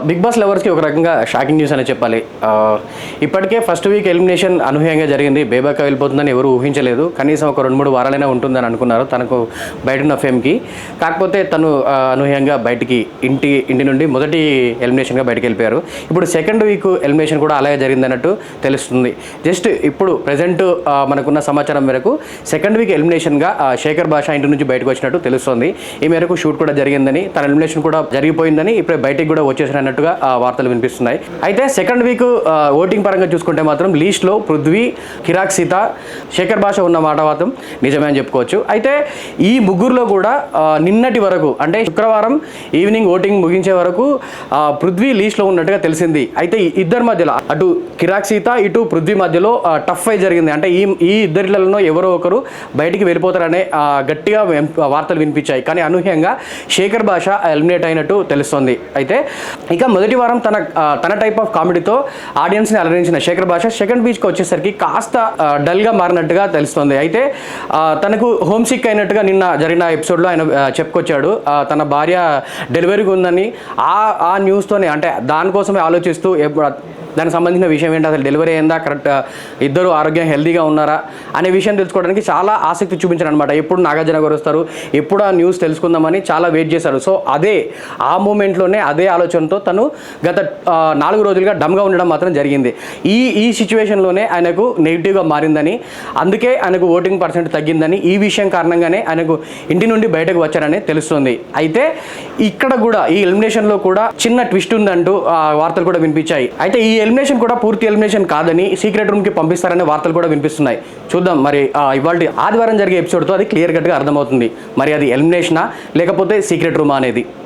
Big boss లవర్స్కి ఒక రకంగా shocking news అనే చెప్పాలి. ఇప్పటికే ఫస్ట్ వీక్ ఎలిమినేషన్ అనూహ్యంగా జరిగింది. బేబాక వెళ్ళిపోతుందని ఎవరు ఊహించలేదు. కనీసం ఒక 2-3 వారాలైనా ఉంటుందని అనుకున్నారు తనకు బయట ఉన్న ఫేమ్కి. కాకపోతే తను అనూహ్యంగా బయటికి ఇంటి నుండి మొదటి ఎలిమినేషన్గా బయటకు వెళ్ళిపోయారు. ఇప్పుడు సెకండ్ వీక్ ఎలిమినేషన్ కూడా అలాగే జరిగిందన్నట్టు తెలుస్తుంది. జస్ట్ ఇప్పుడు ప్రజెంట్ మనకున్న సమాచారం మేరకు సెకండ్ వీక్ ఎలిమినేషన్గా శేఖర్ భాష ఇంటి నుంచి బయటకు వచ్చినట్టు తెలుస్తుంది. ఈ మేరకు షూట్ కూడా జరిగిందని, తన ఎలిమినేషన్ కూడా జరిగిపోయిందని, ఇప్పుడే బయటికి కూడా వచ్చేసినట్టుగా వార్తలు వినిపిస్తున్నాయి. అయితే సెకండ్ వీక్ ఓటింగ్ పరంగా చూసుకుంటే మాత్రం లీస్ట్లో పృథ్వీ, కిరాక్ సీత, శేఖర్ భాష ఉన్న మాట మాత్రం నిజమే అని చెప్పుకోవచ్చు. అయితే ఈ ముగ్గురులో కూడా నిన్నటి వరకు అంటే శుక్రవారం ఈవినింగ్ ఓటింగ్ ముగించే వరకు పృథ్వీ లీస్ట్లో ఉన్నట్టుగా తెలిసింది. అయితే ఇద్దరి మధ్యలో అటు కిరాక్ సీత ఇటు పృథ్వీ మధ్యలో టఫ్ ఫైట్ జరిగింది. అంటే ఈ ఇద్దరిలో ఎవరో ఒకరు బయటికి వెళ్ళిపోతారనే గట్టిగా వార్తలు వినిపించాయి. కానీ అనూహ్యంగా శేఖర్ భాష ఎలిమినేట్ అయినట్టు తెలుస్తుంది. అయితే ఇక మొదటి వారం తన టైప్ ఆఫ్ కామెడీతో ఆడియన్స్ని అలరించిన శేఖర్ భాష సెకండ్ వీక్కి వచ్చేసరికి కాస్త డల్గా మారినట్టుగా తెలుస్తుంది. అయితే తనకు హోమ్ సిక్ అయినట్టుగా నిన్న జరిగిన ఎపిసోడ్లో ఆయన చెప్పుకొచ్చాడు. తన భార్య డెలివరీకి ఉందని ఆ న్యూస్తోనే, అంటే దానికోసమే ఆలోచిస్తూ దానికి సంబంధించిన విషయం ఏంటి, అసలు డెలివరీ అయిందా, కరెక్ట్ ఇద్దరు ఆరోగ్యం హెల్తీగా ఉన్నారా అనే విషయం తెలుసుకోవడానికి చాలా ఆసక్తి చూపించారు అనమాట. ఎప్పుడు నాగార్జున గారు వస్తారు, ఎప్పుడు ఆ న్యూస్ తెలుసుకుందామని చాలా వెయిట్ చేశారు. సో ఆ మూమెంట్లోనే అదే ఆలోచనతో తను గత 4 రోజులుగా డమ్గా ఉండడం మాత్రం జరిగింది. ఈ సిచ్యువేషన్లోనే ఆయనకు నెగిటివ్గా మారిందని, అందుకే ఆయనకు ఓటింగ్ పర్సెంట్ తగ్గిందని, ఈ విషయం కారణంగానే ఆయనకు ఇంటి నుండి బయటకు వచ్చారని తెలుస్తుంది. అయితే ఇక్కడ కూడా ఈ ఎలిమినేషన్లో కూడా చిన్న ట్విస్ట్ ఉందంటూ వార్తలు కూడా వినిపించాయి. అయితే ఈ ఎలిమినేషన్ కూడా పూర్తి ఎలిమినేషన్ కాదని సీక్రెట్ రూమ్కి పంపిస్తారనే వార్తలు కూడా వినిపిస్తున్నాయి. చూద్దాం మరి ఇవాళ ఆదివారం జరిగే ఎపిసోడ్తో అది క్లియర్ కట్గా అర్థమవుతుంది. మరి అది ఎలిమినేషనా లేకపోతే సీక్రెట్ రూమా అనేది.